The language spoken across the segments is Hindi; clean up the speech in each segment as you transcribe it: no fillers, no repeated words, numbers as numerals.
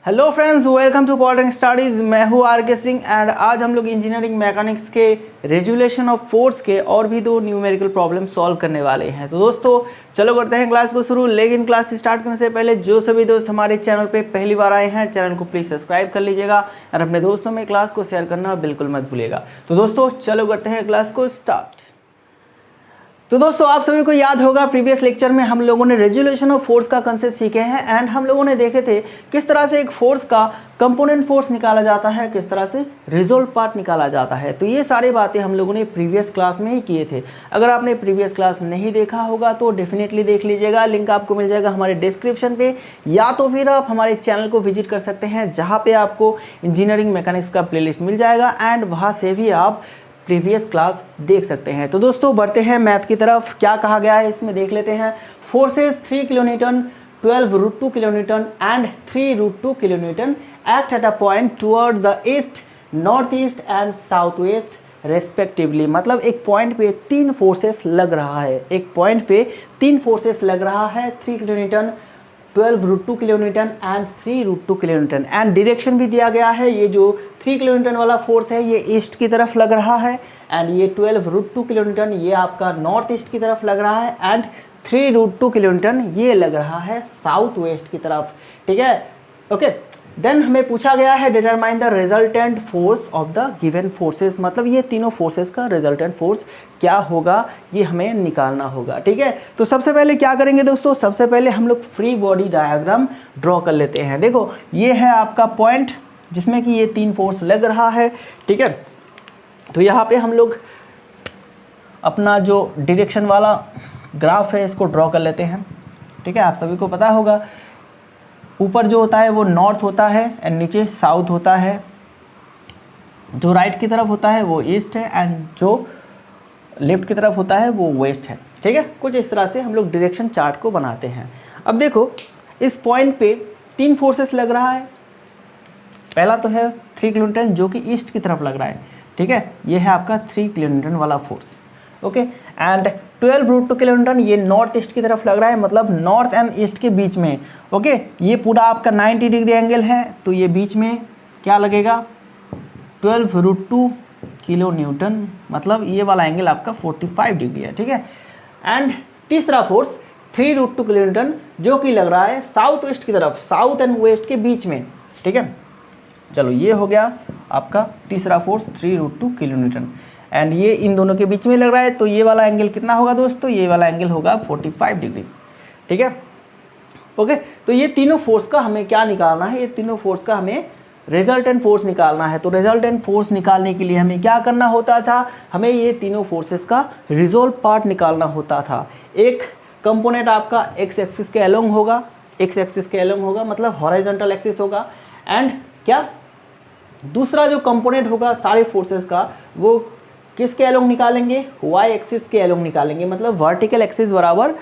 Hello friends, welcome to politics studies. मैं हूँ आर के सिंह एंड आज हम लोग इंजीनियरिंग मैकेनिक्स के रेजुलेशन ऑफ फोर्स के और भी दो न्यूमेरिकल प्रॉब्लम सॉल्व करने वाले हैं। तो दोस्तों चलो करते हैं क्लास को शुरू। लेकिन क्लास स्टार्ट करने से पहले जो सभी दोस्त हमारे चैनल पे पहली बार आए हैं, चैनल को प्लीज़ सब्सक्राइब कर लीजिएगा और अपने दोस्तों में क्लास को शेयर करना बिल्कुल मत भूलिएगा। तो दोस्तों चलो करते हैं क्लास को स्टार्ट। तो दोस्तों आप सभी को याद होगा प्रीवियस लेक्चर में हम लोगों ने रेजुलेशन ऑफ फोर्स का कंसेप्ट सीखे हैं एंड हम लोगों ने देखे थे किस तरह से एक फोर्स का कंपोनेंट फोर्स निकाला जाता है, किस तरह से रिजोल्व पार्ट निकाला जाता है। तो ये सारी बातें हम लोगों ने प्रीवियस क्लास में ही किए थे। अगर आपने प्रीवियस क्लास नहीं देखा होगा तो डेफिनेटली देख लीजिएगा, लिंक आपको मिल जाएगा हमारे डिस्क्रिप्शन पे, या तो फिर आप हमारे चैनल को विजिट कर सकते हैं जहाँ पे आपको इंजीनियरिंग मैकेनिक्स का प्लेलिस्ट मिल जाएगा एंड वहाँ से भी आप प्रीवियस क्लास देख सकते हैं। तो दोस्तों बढ़ते हैं मैथ की तरफ। क्या कहा गया है इसमें देख लेते हैं। Forces 3 kilonewton, 12√2 kilonewton and 3√2 kilonewton act at a point toward the east, north east and south west respectively. मतलब एक पॉइंट पे तीन फोर्सेस लग रहा है, एक पॉइंट पे तीन फोर्सेस लग रहा है, 3 kilonewton, 12√2 kilonewton and 3√2 kilonewton and direction भी दिया गया है। ये जो 3 किलोन्यूटन वाला फोर्स है ये ईस्ट की तरफ लग रहा है एंड ये 12√2 किलोन्यूटन ये आपका नॉर्थ ईस्ट की तरफ लग रहा है एंड 3√2 किलोन्यूटन ये लग रहा है साउथ वेस्ट की तरफ। ठीक है, ओके। देन हमें पूछा गया है determine the resultant force of the given forces. मतलब ये तीनों फोर्सेस का रिजल्टेंट फोर्स क्या होगा ये हमें निकालना होगा। ठीक है, तो सबसे पहले क्या करेंगे दोस्तों, सबसे पहले हम लोग फ्री बॉडी डायग्राम ड्रॉ कर लेते हैं। देखो ये है आपका पॉइंट जिसमें कि ये तीन फोर्स लग रहा है। ठीक है, तो यहाँ पे हम लोग अपना जो डायरेक्शन वाला ग्राफ है इसको ड्रॉ कर लेते हैं। ठीक है, आप सभी को पता होगा ऊपर जो होता है वो नॉर्थ होता है एंड नीचे साउथ होता है, जो राइट की तरफ होता है वो ईस्ट है एंड जो लेफ्ट की तरफ होता है वो वेस्ट है। ठीक है, कुछ इस तरह से हम लोग डायरेक्शन चार्ट को बनाते हैं। अब देखो इस पॉइंट पे तीन फोर्सेस लग रहा है। पहला तो है 3 किलोन्यूटन जो कि ईस्ट की तरफ लग रहा है। ठीक है, ये है आपका 3 किलोन्यूटन वाला फोर्स। ओके, एंड 12√2 किलोन्यूटन ये नॉर्थ ईस्ट की तरफ लग रहा है, मतलब नॉर्थ एंड ईस्ट के बीच में। ओके, ये पूरा आपका 90 डिग्री एंगल है तो ये बीच में क्या लगेगा 12√2 किलो न्यूटन, मतलब ये वाला एंगल आपका 45 डिग्री है। ठीक है, एंड तीसरा फोर्स 3√2 किलो न्यूटन जो कि लग रहा है साउथ वेस्ट की तरफ, साउथ एंड वेस्ट के बीच में। ठीक है, चलो ये हो गया आपका तीसरा फोर्स 3√2 किलो न्यूटन एंड ये इन दोनों के बीच में लग रहा है तो ये वाला एंगल कितना होगा दोस्तों, ये वाला एंगल होगा 45 डिग्री। ठीक है, ओके। तो ये तीनों फोर्स का हमें क्या निकालना है, ये तीनों फोर्स का हमें रिजल्टेंट फोर्स निकालना है। तो रिजल्टेंट फोर्स निकालने के लिए हमें क्या करना होता था, हमें ये तीनों फोर्सेस का रिजोल्व पार्ट निकालना होता था। एक कंपोनेंट आपका एक्स एक्सिस के अलोंग होगा, एक्स एक्सिस के अलोंग होगा मतलब हॉरिजॉन्टल एक्सिस होगा, एंड क्या दूसरा जो कंपोनेंट होगा सारे फोर्सेस का वो किसके अलोंग निकालेंगे, वाई एक्सिस के अलोंग निकालेंगे, मतलब वर्टिकल एक्सिस बराबर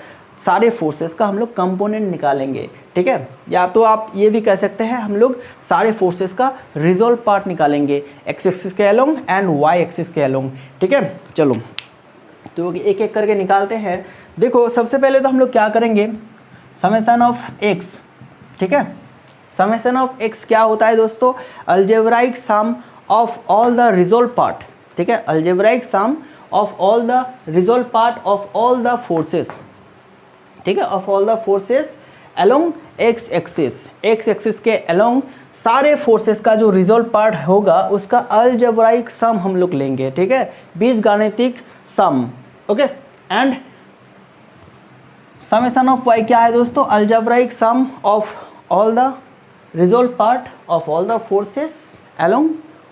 सारे फोर्सेस का हम लोग कंपोनेंट निकालेंगे। ठीक है, या तो आप ये भी कह सकते हैं हम लोग सारे फोर्सेस का रिजोल्व पार्ट निकालेंगे एक्स एक्सिस के अलोंग एंड वाई एक्सिस के अलोंग। ठीक है, चलो तो एक एक करके निकालते हैं। देखो सबसे पहले तो हम लोग क्या करेंगे, समेशन ऑफ एक्स। ठीक है, समेशन ऑफ एक्स क्या होता है दोस्तों, algebraic sum of all the resolve part. ठीक है, algebraic sum of all the resolve part of all the forces. ठीक है, of all the forces along x axis, X axis के अलोंग सारे फोर्सेस का जो रिजोल्व पार्ट होगा उसका अलजेब्राइक सम हम लोग लेंगे। ठीक है, बीजगणितिक sum. Okay, and summation of y क्या है दोस्तों, algebraic sum of all the resolve part of all the forces along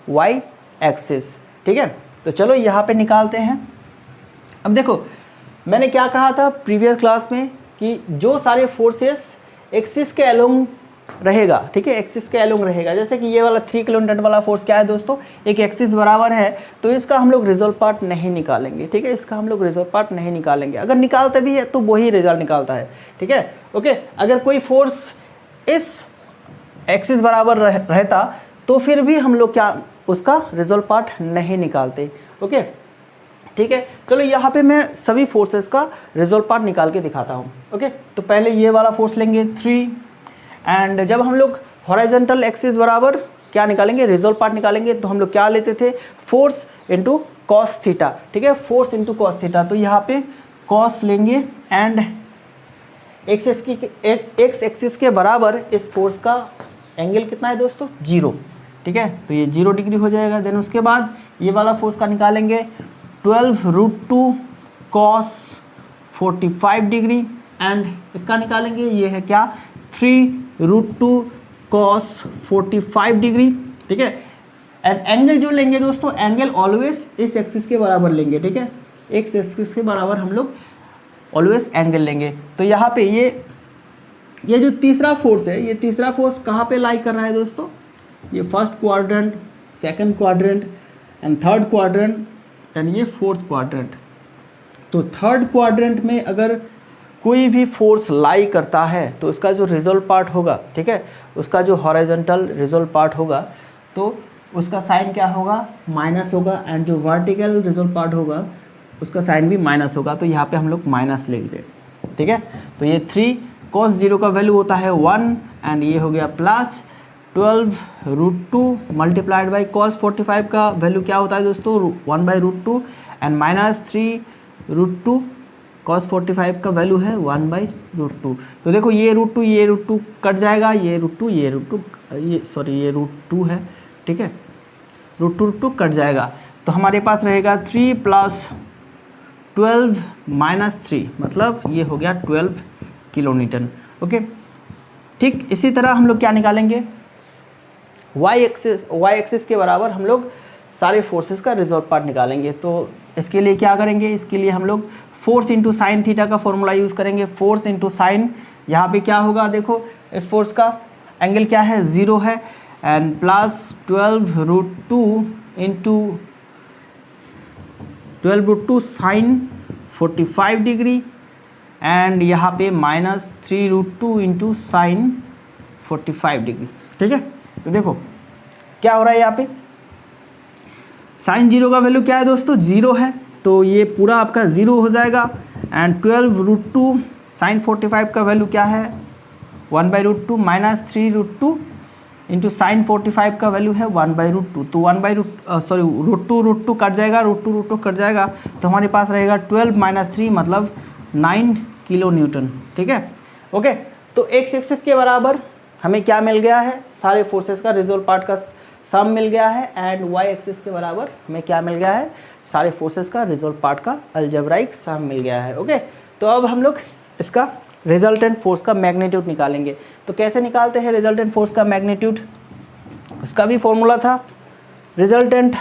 y axis. ठीक है, तो चलो यहाँ पे निकालते हैं। अब देखो मैंने क्या कहा था प्रीवियस क्लास में कि जो सारे फोर्सेस एक्सिस के अलोंग रहेगा। ठीक है, एक्सिस के अलोंग रहेगा, जैसे कि ये वाला 3 किलोन्यूटन वाला फोर्स क्या है दोस्तों, एक एक्सिस बराबर है तो इसका हम लोग रिजोल्व पार्ट नहीं निकालेंगे। ठीक है, इसका हम लोग रिजोल्व पार्ट नहीं निकालेंगे, अगर निकालते भी है तो वही रिजल्ट निकालता है। ठीक है, ओके। अगर कोई फोर्स इस एक्सिस बराबर रहता तो फिर भी हम लोग क्या उसका रिजोल्व पार्ट नहीं निकालते। ओके, ठीक है, चलो यहाँ पे मैं सभी फोर्सेस का रिजोल्व पार्ट निकाल के दिखाता हूँ। ओके, तो पहले ये वाला फोर्स लेंगे 3 एंड जब हम लोग हॉरिजॉन्टल एक्सिस बराबर क्या निकालेंगे, रिजोल्व पार्ट निकालेंगे। तो हम लोग क्या लेते थे, फोर्स इंटू कॉस थीटा, ठीक है, फोर्स इंटू कॉस थीटा। तो यहाँ पे कॉस लेंगे एंड एक्स एक्सिस के बराबर इस फोर्स का एंगल कितना है दोस्तों, 0, ठीक है। तो ये 0 डिग्री हो जाएगा। देन उसके बाद ये वाला फोर्स का निकालेंगे 12√2 कॉस 45 डिग्री एंड इसका निकालेंगे, ये है क्या, 3√2 कॉस 45 डिग्री, ठीक है। एंड एंगल जो लेंगे दोस्तों, एंगल ऑलवेज इस एक्सिस के बराबर लेंगे, ठीक है, एक्स एक्सिस के बराबर हम लोग ऑलवेज एंगल लेंगे। तो यहाँ पे ये जो तीसरा फोर्स है, ये तीसरा फोर्स कहाँ पे लाई कर रहा है दोस्तों, ये first quadrant, second quadrant and third quadrant and ये फोर्थ क्वाड्रेंट। तो थर्ड क्वाड्रेंट में अगर कोई भी फोर्स लाई करता है तो उसका जो रिजोल्व पार्ट होगा, ठीक है, उसका जो हॉरिजॉन्टल रिजोल्व पार्ट होगा तो उसका साइन क्या होगा, माइनस होगा। एंड जो वर्टिकल रिजोल्व पार्ट होगा उसका साइन भी माइनस होगा। तो यहाँ पे हम लोग माइनस ले लीजिए, ठीक है। तो ये 3 cos 0 का वैल्यू होता है 1 एंड ये हो गया प्लस 12√2 मल्टीप्लाइड बाई cos 45 का वैल्यू क्या होता है दोस्तों, 1/√2 एंड माइनस 3√2 cos 45 का वैल्यू है 1/√2। तो देखो ये √2 कट जाएगा, ये √2 ये √2 है, ठीक है, √2 कट जाएगा। तो हमारे पास रहेगा 3 + 12 - 3, मतलब ये हो गया 12 किलो न्यूटन, ओके। ठीक इसी तरह हम लोग क्या निकालेंगे, वाई एक्सिस के बराबर हम लोग सारे फोर्सेस का रिजोल्व पार्ट निकालेंगे। तो इसके लिए क्या करेंगे, इसके लिए हम लोग फोर्स इंटू साइन थीटा का फॉर्मूला यूज़ करेंगे। फोर्स इंटू साइन, यहाँ पे क्या होगा, देखो इस फोर्स का एंगल क्या है, 0 है and plus 12√2 into 12√2 sine 45 degree and यहाँ पे माइनस 3√2 इंटू साइन 45 डिग्री, ठीक है। तो देखो क्या हो रहा है, यहाँ पे साइन 0 का वैल्यू क्या है दोस्तों, 0 है, तो ये पूरा आपका 0 हो जाएगा। एंड 12√2 साइन 45 का वैल्यू क्या है, 1/√2 माइनस 3√2 इंटू साइन 45 का वैल्यू है 1/√2। तो √2 कट जाएगा, √2 कट जाएगा, तो हमारे पास रहेगा 12 - 3 मतलब 9 किलो न्यूटन, ठीक है, ओके। तो एक्स एक्सिस के बराबर हमें क्या मिल गया है, सारे फोर्सेस का रिजोल्व पार्ट का सम मिल गया है एंड वाई एक्सिस के बराबर हमें क्या मिल गया है, सारे फोर्सेस का रिजोल्व पार्ट का अलजेब्राइक सम मिल गया है, ओके। तो अब हम लोग इसका रिजल्टेंट फोर्स का मैग्नीट्यूड निकालेंगे। तो कैसे निकालते हैं रिजल्टेंट फोर्स का मैग्नीट्यूड, उसका भी फॉर्मूला था, resultant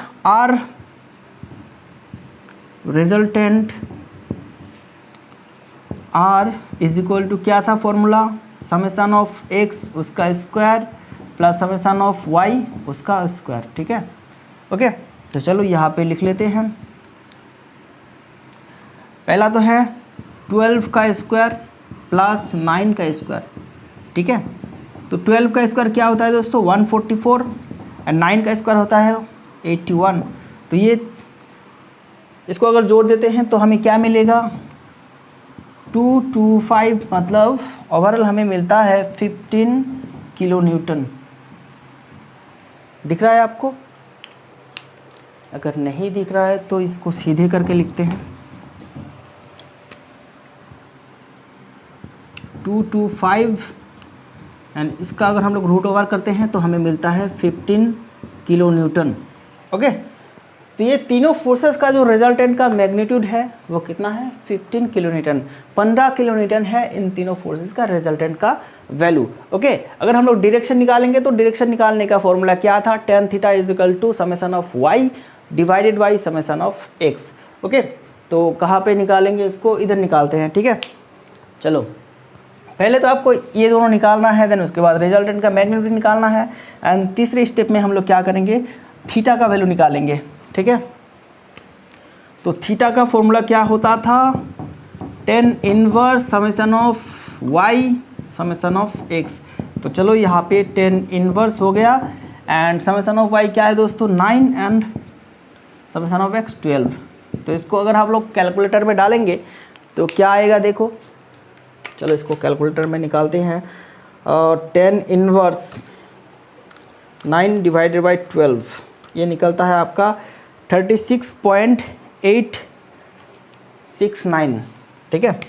R is equal to क्या था फॉर्मूला, समेशन ऑफ x उसका square plus summation of y उसका स्क्वायर, ठीक है, ओके। तो चलो यहाँ पे लिख लेते हैं। पहला तो है 12 का स्क्वायर प्लस 9 का स्क्वायर, ठीक है। तो 12 का स्क्वायर क्या होता है दोस्तों, 144 एंड 9 का स्क्वायर होता है 81। तो ये इसको अगर जोड़ देते हैं तो हमें क्या मिलेगा, 225, मतलब ओवरऑल हमें मिलता है 15 किलो न्यूटन। दिख रहा है आपको, अगर नहीं दिख रहा है तो इसको सीधे करके लिखते हैं, 225 एंड इसका अगर हम लोग रूट ओवर करते हैं तो हमें मिलता है 15 किलो न्यूटन, ओके। तो ये तीनों फोर्सेस का जो रिजल्टेंट का मैग्नीट्यूड है वो कितना है, 15 किलो न्यूटन, 15 किलो न्यूटन है इन तीनों फोर्सेस का रिजल्टेंट का वैल्यू, ओके। अगर हम लोग डायरेक्शन निकालेंगे तो डायरेक्शन निकालने का फॉर्मूला क्या था, tan theta is equal to summation of y divided by summation of x, okay. तो कहाँ पे निकालेंगे इसको, इधर निकालते हैं, ठीक है। चलो पहले तो आपको ये दोनों निकालना है, देन उसके बाद रिजल्टेंट का मैग्नीट्यूड निकालना है एंड तीसरे स्टेप में हम लोग क्या करेंगे, थीटा का वैल्यू निकालेंगे, ठीक है। तो थीटा का फॉर्मूला क्या होता था, tan inverse summation of y summation of x। तो चलो यहाँ पे tan इनवर्स हो गया एंड समेशन ऑफ y क्या है दोस्तों, 9 एंड समेशन ऑफ x 12। तो इसको अगर आप लोग कैलकुलेटर में डालेंगे तो क्या आएगा, देखो चलो इसको कैलकुलेटर में निकालते हैं। tan इनवर्स 9 डिवाइडेड बाई 12, ये निकलता है आपका 36.869, ठीक है,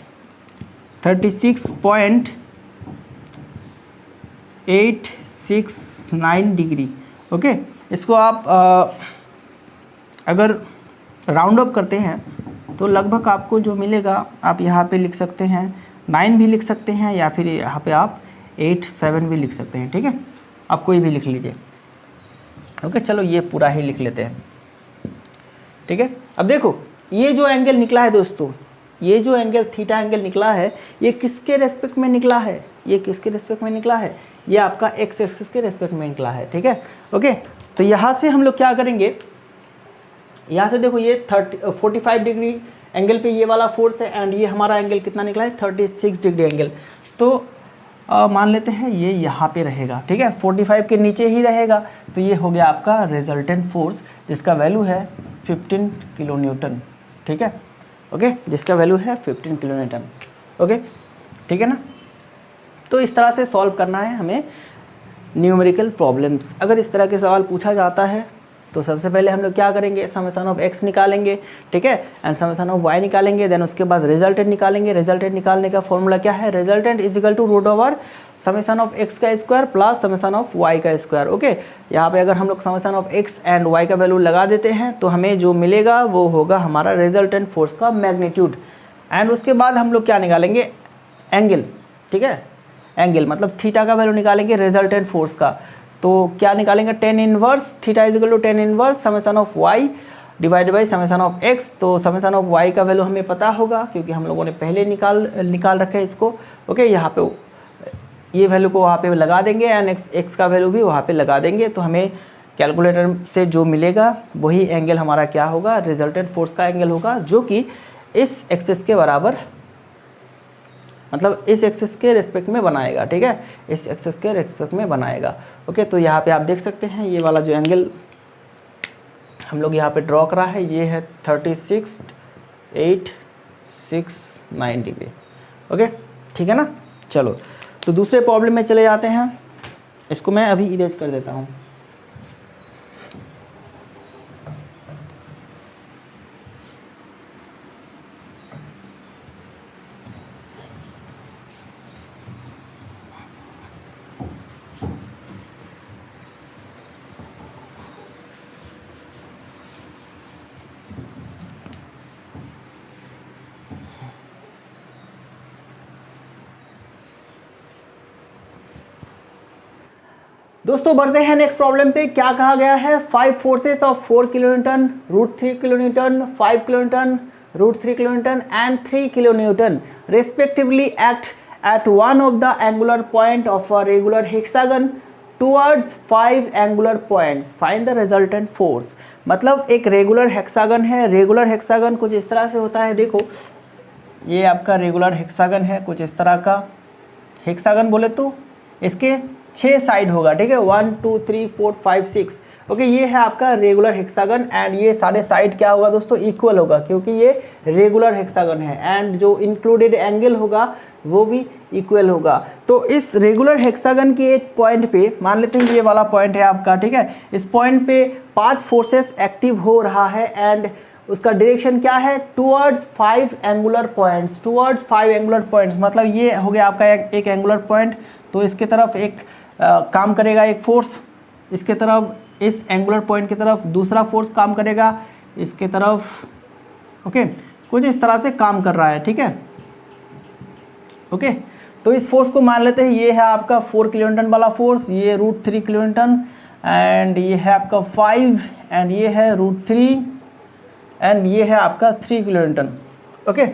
36.869 डिग्री। ओके, इसको आप अगर राउंड अप करते हैं तो लगभग आपको जो मिलेगा, आप यहाँ पे लिख सकते हैं 9 भी लिख सकते हैं, या फिर यहाँ पे आप 8-7 भी लिख सकते हैं, ठीक है, आप कोई भी लिख लीजिए। ओके, चलो ये पूरा ही लिख लेते हैं, ठीक है। अब देखो ये जो एंगल निकला है दोस्तों, ये जो एंगल थीटा एंगल निकला है, ये किसके रेस्पेक्ट में निकला है, ये किसके रेस्पेक्ट में निकला है, ये आपका एक्स एक्सिस के रेस्पेक्ट में निकला है, ठीक है। ओके, तो यहाँ से हम लोग क्या करेंगे, यहाँ से देखो ये 45 डिग्री एंगल पे ये वाला फोर्स है, एंड ये हमारा एंगल कितना निकला है 36 डिग्री एंगल। तो मान लेते हैं ये यहाँ पे रहेगा, ठीक है, 45 के नीचे ही रहेगा। तो ये हो गया आपका रिजल्टेंट फोर्स, जिसका वैल्यू है 15 किलो न्यूटन, ठीक है। ओके, जिसका वैल्यू है 15 किलो न्यूटन। ओके, ठीक है ना। तो इस तरह से सॉल्व करना है हमें न्यूमेरिकल प्रॉब्लम्स। अगर इस तरह के सवाल पूछा जाता है तो सबसे पहले हम लोग क्या करेंगे, समेशन ऑफ x निकालेंगे, ठीक है, एंड समेशन ऑफ y निकालेंगे, देन उसके बाद रिजल्टेंट निकालेंगे। रिजल्टेंट निकालने का फॉर्मूला क्या है, resultant is equal to root over summation of x का square plus summation of y का स्क्वायर। ओके, यहाँ पे अगर हम लोग summation of x and y का वैल्यू लगा देते हैं तो हमें जो मिलेगा वो होगा हमारा रिजल्टेंट फोर्स का मैग्नीट्यूड। एंड उसके बाद हम लोग क्या निकालेंगे, एंगल, ठीक है, एंगल मतलब थीटा का वैल्यू निकालेंगे रिजल्टेंट फोर्स का। तो क्या निकालेंगे, tan inverse theta is equal to tan inverse summation of y divide by summation of x। तो समेशन ऑफ y का वैल्यू हमें पता होगा क्योंकि हम लोगों ने पहले निकाल रखा है इसको। ओके, यहाँ पे ये वैल्यू को वहाँ पे लगा देंगे एंड x का वैल्यू भी वहाँ पे लगा देंगे। तो हमें कैलकुलेटर से जो मिलेगा वही एंगल हमारा क्या होगा, रिजल्टेंट फोर्स का एंगल होगा, जो कि इस एक्सिस के बराबर, मतलब इस एक्सिस के रेस्पेक्ट में बनाएगा, ठीक है, इस एक्सिस के रेस्पेक्ट में बनाएगा। ओके, तो यहाँ पे आप देख सकते हैं ये वाला जो एंगल हम लोग यहाँ पे ड्रॉ करा है ये है 36.869 डिग्री। ओके, ठीक है ना। चलो तो दूसरे प्रॉब्लम में चले जाते हैं, इसको मैं अभी इरेज कर देता हूँ। दोस्तों बढ़ते हैं नेक्स्ट प्रॉब्लम पे। क्या कहा गया है, 5 forces of 4 kilo Newton, √3 kilo Newton, 5 kilo Newton, √3 kilo Newton and 3 kilo Newton respectively act at one of the angular point of a regular hexagon towards 5 angular points, find the resultant force. मतलब एक रेगुलर हेक्सागन है, रेगुलर हेक्सागन कुछ इस तरह से होता है। देखो ये आपका रेगुलर हेक्सागन है, कुछ इस तरह का हेक्सागन बोले तो इसके 6 साइड होगा, ठीक है, 1 2 3 4 5 6। ओके, ये है आपका रेगुलर हेक्सागन एंड ये सारे साइड क्या होगा दोस्तों, इक्वल होगा क्योंकि ये रेगुलर हेक्सागन है, एंड जो इंक्लूडेड एंगल होगा वो भी इक्वल होगा। तो इस रेगुलर हेक्सागन के एक पॉइंट पे, मान लेते हैं ये वाला पॉइंट है आपका, ठीक है, इस पॉइंट पे 5 फोर्सेस एक्टिव हो रहा है एंड उसका डायरेक्शन क्या है, towards 5 angular points, towards 5 angular points. मतलब ये हो गया आपका एक एंगुलर पॉइंट, तो इसके तरफ एक काम करेगा एक फोर्स, इसके तरफ इस एंगुलर पॉइंट की तरफ दूसरा फोर्स काम करेगा इसके तरफ। ओके, कुछ इस तरह से काम कर रहा है, ठीक है। ओके, तो इस फोर्स को मान लेते हैं ये है आपका 4 किलो न्यूटन वाला फोर्स, ये √3 किलो न्यूटन एंड ये है आपका 5 एंड ये है √3 एंड ये है आपका 3 किलो न्यूटन। ओके,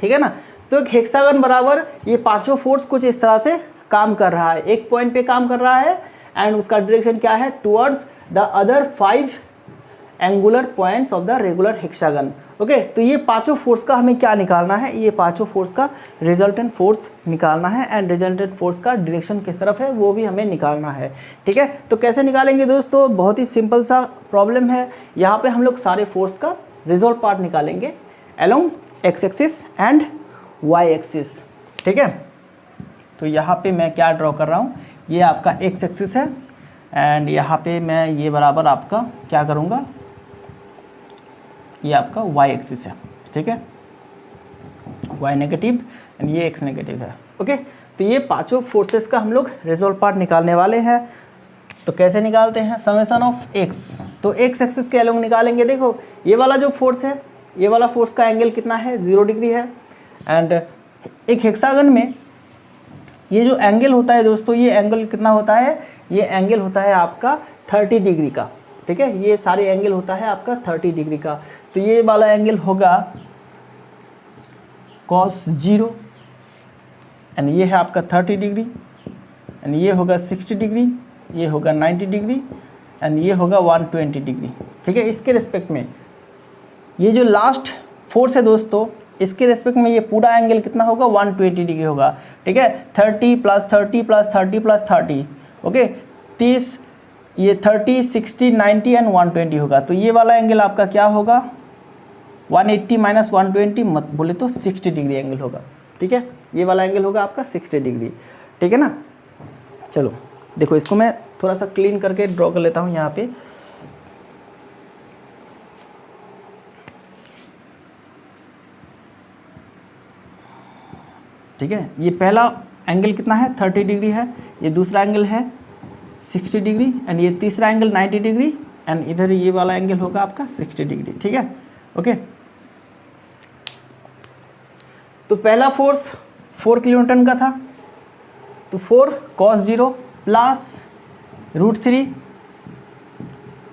ठीक है ना। तो एक हेक्सागन बराबर ये पांचों फोर्स कुछ इस तरह से काम कर रहा है, एक पॉइंट पे काम कर रहा है एंड उसका डायरेक्शन क्या है, towards the other 5 angular points of the regular hexagon. Okay, तो ये पांचों फोर्स का हमें क्या निकालना है, ये पांचों फोर्स का रिजल्टेंट फोर्स निकालना है एंड रिजल्टेंट फोर्स का डायरेक्शन किस तरफ है वो भी हमें निकालना है, ठीक है। तो कैसे निकालेंगे दोस्तों, बहुत ही सिंपल सा प्रॉब्लम है। यहाँ पे हम लोग सारे फोर्स का रिजोल्व पार्ट निकालेंगे along x axis and y axis, ठीक है। तो यहाँ पे मैं क्या ड्रॉ कर रहा हूँ, ये आपका एक्स एक्सिस है एंड यहाँ पे मैं ये बराबर आपका क्या करूँगा, ये आपका वाई एक्सिस है, ठीक है, वाई नेगेटिव एंड ये एक्स नेगेटिव है। ओके, तो ये पांचों फोर्सेस का हम लोग रिजोल्व पार्ट निकालने वाले हैं। तो कैसे निकालते हैं, समेशन ऑफ एक्स, तो एक्स एक्सिस के अलोंग निकालेंगे। देखो ये वाला जो फोर्स है, ये वाला फोर्स का एंगल कितना है, 0 डिग्री है। एंड एक हेक्सागन में ये जो एंगल होता है दोस्तों, ये एंगल कितना होता है, ये एंगल होता है आपका 30 डिग्री का, ठीक है, ये सारे एंगल होता है आपका 30 डिग्री का। तो ये वाला एंगल होगा cos 0 एंड ये है आपका 30 डिग्री एंड ये होगा 60 डिग्री, ये होगा 90 डिग्री एंड ये होगा 120 डिग्री, ठीक है। इसके रिस्पेक्ट में ये जो लास्ट फोर्स है दोस्तों, इसके रेस्पेक्ट में ये पूरा एंगल कितना होगा, 120 डिग्री होगा, ठीक है। 30 + 30 + 30 + 30, ओके, 30, ये 30, 60, 90 एंड 120 होगा। तो ये वाला एंगल आपका क्या होगा, 180 - 120 मत बोले तो 60 डिग्री एंगल होगा, ठीक है। ये वाला एंगल होगा आपका 60 डिग्री, ठीक है ना। चलो देखो, इसको मैं थोड़ा सा क्लीन करके ड्रॉ कर लेता हूँ यहाँ पे। ठीक है, ये पहला एंगल कितना है, 30 डिग्री है, ये दूसरा एंगल है 60 डिग्री एंड ये तीसरा एंगल 90 डिग्री एंड इधर ये वाला एंगल होगा आपका 60 डिग्री, ठीक है। ओके, तो पहला फोर्स 4 किलोन्यूटन का था, तो 4 cos 0 प्लस √3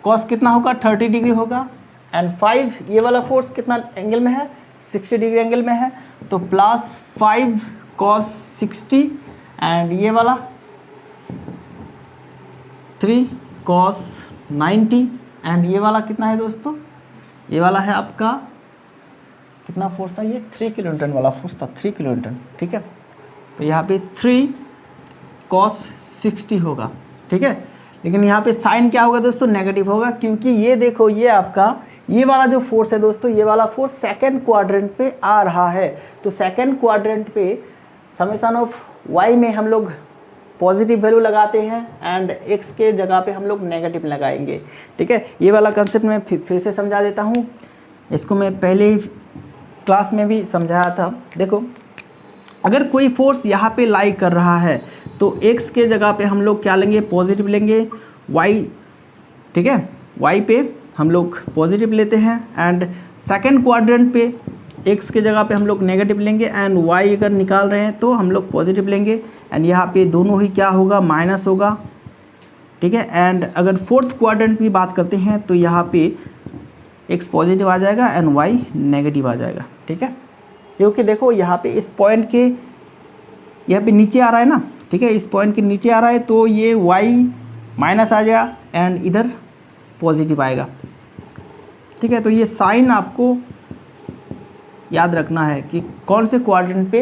cos कितना होगा, 30 डिग्री होगा एंड 5 ये वाला फोर्स कितना एंगल में है, 60 डिग्री एंगल में है, तो प्लस 5 cos 60 एंड ये वाला 3 cos 90 एंड ये वाला कितना है दोस्तों, ये वाला है आपका कितना फोर्स था, ये 3 किलोन्यूटन वाला फोर्स था, 3 किलोन्यूटन, ठीक है। तो यहाँ पे 3 cos 60 होगा, ठीक है। लेकिन यहाँ पे साइन क्या होगा दोस्तों, नेगेटिव होगा, क्योंकि ये देखो ये आपका ये वाला जो फोर्स है दोस्तों, ये वाला फोर्स सेकंड क्वाड्रेंट पे आ रहा है। तो सेकंड क्वाड्रेंट पे समेशन ऑफ y में हम लोग पॉजिटिव वैल्यू लगाते हैं एंड x के जगह पे हम लोग नेगेटिव लगाएंगे, ठीक है। ये वाला कंसेप्ट मैं फिर से समझा देता हूँ, इसको मैं पहले ही क्लास में भी समझाया था। देखो, अगर कोई फोर्स यहाँ पे लाई कर रहा है तो x के जगह पे हम लोग क्या लेंगे, पॉजिटिव लेंगे, y, ठीक है, y पे हम लोग पॉजिटिव लेते हैं एंड सेकंड क्वाड्रेंट पे x के जगह पे हम लोग नेगेटिव लेंगे एंड y अगर निकाल रहे हैं तो हम लोग पॉजिटिव लेंगे एंड यहाँ पे दोनों ही क्या होगा, माइनस होगा, ठीक है। एंड अगर फोर्थ क्वाड्रेंट की बात करते हैं तो यहाँ पे x पॉजिटिव आ जाएगा एंड y नेगेटिव आ जाएगा, ठीक है। क्योंकि देखो यहाँ पे इस पॉइंट के यहाँ पे नीचे आ रहा है ना, ठीक है, इस पॉइंट के नीचे आ रहा है तो ये y माइनस आ जाएगा एंड इधर पॉजिटिव आएगा, ठीक है। तो ये साइन आपको याद रखना है कि कौन से क्वाड्रेंट पे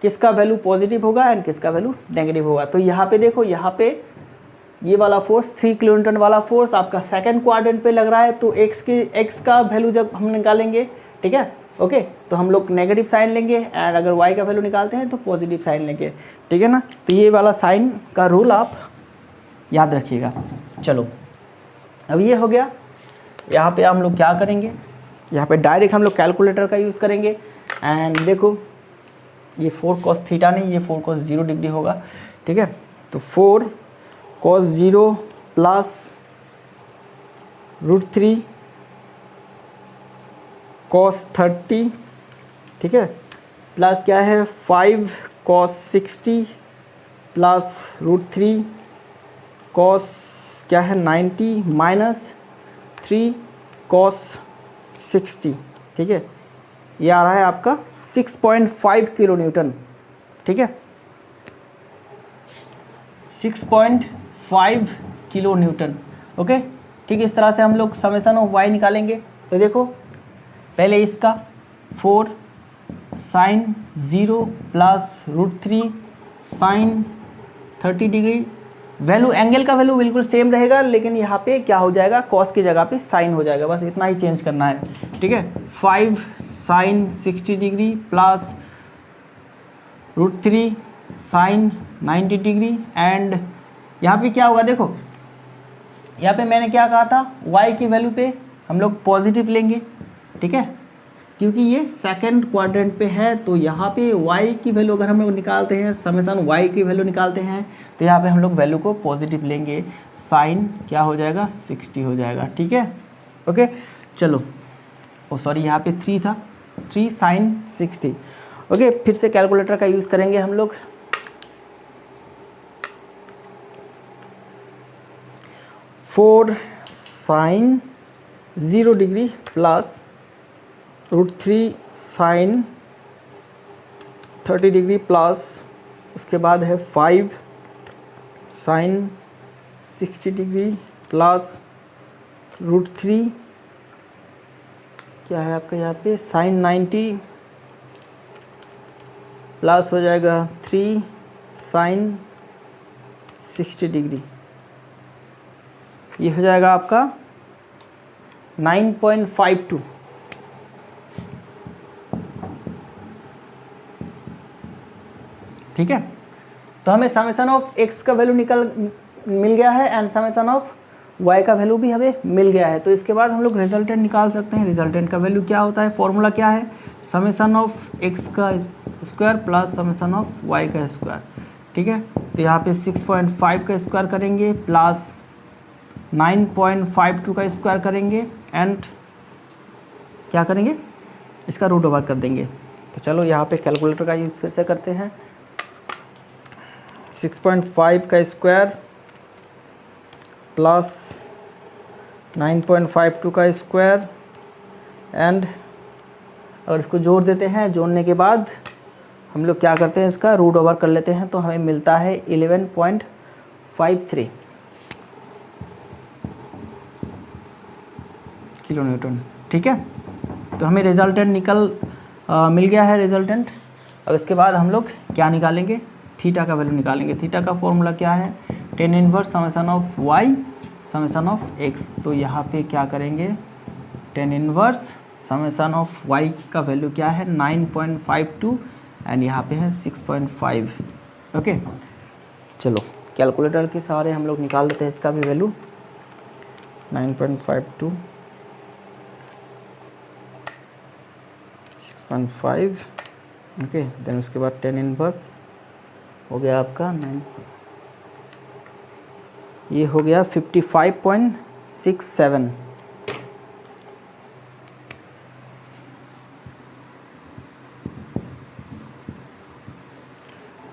किसका वैल्यू पॉजिटिव होगा एंड किसका वैल्यू नेगेटिव होगा। तो यहाँ पे देखो, यहाँ पे ये वाला फोर्स 3 किलोन्यूटन वाला फोर्स आपका सेकंड क्वाड्रेंट पे लग रहा है, तो x का वैल्यू जब हम निकालेंगे, ठीक है, ओके, तो हम लोग नेगेटिव साइन लेंगे एंड अगर y का वैल्यू निकालते हैं तो पॉजिटिव साइन लेंगे, ठीक है ना। तो ये वाला साइन का रूल आप याद रखिएगा। चलो अब ये हो गया, यहाँ पे हम लोग क्या करेंगे, यहाँ पे डायरेक्ट हम लोग कैलकुलेटर का यूज़ करेंगे एंड देखो ये 4 cos थीटा नहीं, ये 4 cos 0 डिग्री होगा, ठीक है। तो 4 cos 0 प्लस √3 cos 30, ठीक है, प्लस क्या है 5 cos 60 प्लस √3 cos क्या है 90 माइनस 3 cos 60, ठीक है। ये आ रहा है आपका 6.5 किलो न्यूटन, ठीक है, 6.5 किलो न्यूटन, ओके, ठीक। इस तरह से हम लोग समेशन ऑफ y निकालेंगे। तो देखो पहले इसका 4 sin 0 plus √3 sin 30 degree, value angle का वैल्यू बिल्कुल सेम रहेगा, लेकिन यहाँ पे क्या हो जाएगा, कॉस की जगह पे साइन हो जाएगा, बस इतना ही चेंज करना है, ठीक है। 5 sin 60 degree plus √3 sin 90 degree and यहाँ पे क्या होगा देखो, यहाँ पे मैंने क्या कहा था, y की वैल्यू पे हम लोग पॉजिटिव लेंगे, ठीक है, क्योंकि ये सेकंड क्वाड्रेंट पे है। तो यहाँ पे y की वैल्यू अगर हम लोग निकालते हैं, समेसन y की वैल्यू निकालते हैं, तो यहाँ पे हम लोग वैल्यू को पॉजिटिव लेंगे, साइन क्या हो जाएगा 60 हो जाएगा, ठीक है। ओके चलो, ओ सॉरी यहाँ पे 3 था, 3 साइन 60। ओके फिर से कैलकुलेटर का यूज़ करेंगे हम लोग। 4 sine 0 degree plus √3 sine 30 degree plus उसके बाद है 5 साइन 60 डिग्री प्लस √3 क्या है आपका यहाँ पे साइन 90 प्लस हो जाएगा 3 साइन 60 डिग्री, ये हो जाएगा आपका 9.52। ठीक है, तो हमें समेशन ऑफ x का वैल्यू मिल गया है एंड समेशन ऑफ y का वैल्यू भी हमें मिल गया है। तो इसके बाद हम लोग रिजल्टेंट निकाल सकते हैं। रिजल्टेंट का वैल्यू क्या होता है, फॉर्मूला क्या है, समेशन ऑफ x का square plus summation of y का स्क्वायर, ठीक है। तो यहाँ पे 6.5 का स्क्वायर करेंगे प्लस 9.52 का स्क्वायर करेंगे एंड क्या करेंगे, इसका रूट ओवर कर देंगे। तो चलो यहाँ पे कैलकुलेटर का यूज़ फिर से करते हैं। 6.5 का स्क्वायर प्लस 9.52 का स्क्वायर एंड अगर इसको जोड़ देते हैं, जोड़ने के बाद हम लोग क्या करते हैं, इसका रूट ओवर कर लेते हैं, तो हमें मिलता है 11.53 किलो न्यूटन, ठीक है। तो हमें रिजल्टेंट मिल गया है रिजल्टेंट। अब इसके बाद हम लोग क्या निकालेंगे, थीटा का वैल्यू निकालेंगे। थीटा का फॉर्मूला क्या है, tan inverse summation of y summation of x। तो यहाँ पे क्या करेंगे, tan inverse summation of y का वैल्यू क्या है 9.52 एंड यहाँ पे है 6.5। ओके चलो कैलकुलेटर के सहारे हम लोग निकाल देते हैं इसका भी वैल्यू 9.52 6.5। ओके देन उसके बाद tan इनवर्स हो गया आपका 9, ये हो गया 55.67।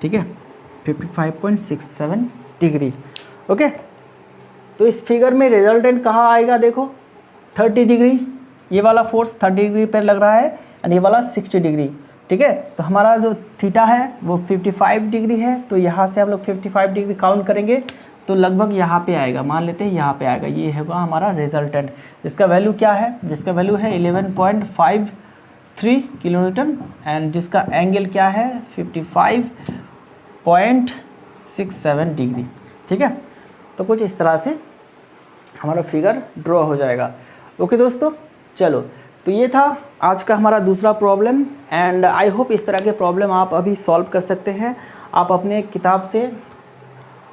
ठीक है 55.67 डिग्री। ओके तो इस फिगर में रिजल्टेंट कहाँ आएगा, देखो 30 डिग्री, ये वाला फोर्स 30 डिग्री पर लग रहा है एंड ये वाला 60 डिग्री, ठीक है। तो हमारा जो थीटा है वो 55 डिग्री है, तो यहाँ से हम लोग 55 डिग्री काउंट करेंगे तो लगभग यहाँ पे आएगा, मान लेते हैं यहाँ पे आएगा, ये होगा हमारा रिजल्टेंट, जिसका वैल्यू क्या है, जिसका वैल्यू है 11.53 किलो न्यूटन एंड जिसका एंगल क्या है 55.67 डिग्री, ठीक है। तो कुछ इस तरह से हमारा फिगर ड्रॉ हो जाएगा। ओके दोस्तों चलो, तो ये था आज का हमारा दूसरा प्रॉब्लम एंड आई होप इस तरह के प्रॉब्लम आप अभी सॉल्व कर सकते हैं। आप अपने किताब से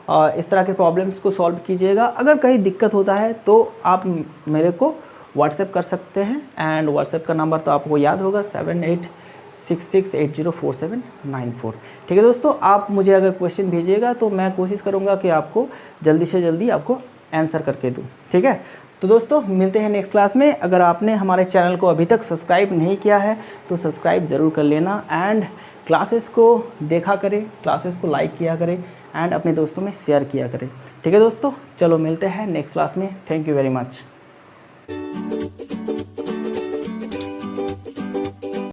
इस तरह के प्रॉब्लम्स को सॉल्व कीजिएगा। अगर कहीं दिक्कत होता है तो आप मेरे को व्हाट्सएप कर सकते हैं एंड व्हाट्सएप का नंबर तो आपको याद होगा 7866804794। ठीक है दोस्तों, आप मुझे अगर क्वेश्चन भेजिएगा तो मैं कोशिश करूँगा कि आपको जल्दी से जल्दी आपको आंसर करके दूँ, ठीक है। तो दोस्तों मिलते हैं नेक्स्ट क्लास में। अगर आपने हमारे चैनल को अभी तक सब्सक्राइब नहीं किया है तो सब्सक्राइब ज़रूर कर लेना एंड क्लासेस को देखा करें, क्लासेस को लाइक किया करें एंड अपने दोस्तों में शेयर किया करें, ठीक है दोस्तों। चलो मिलते हैं नेक्स्ट क्लास में। Thank you very much.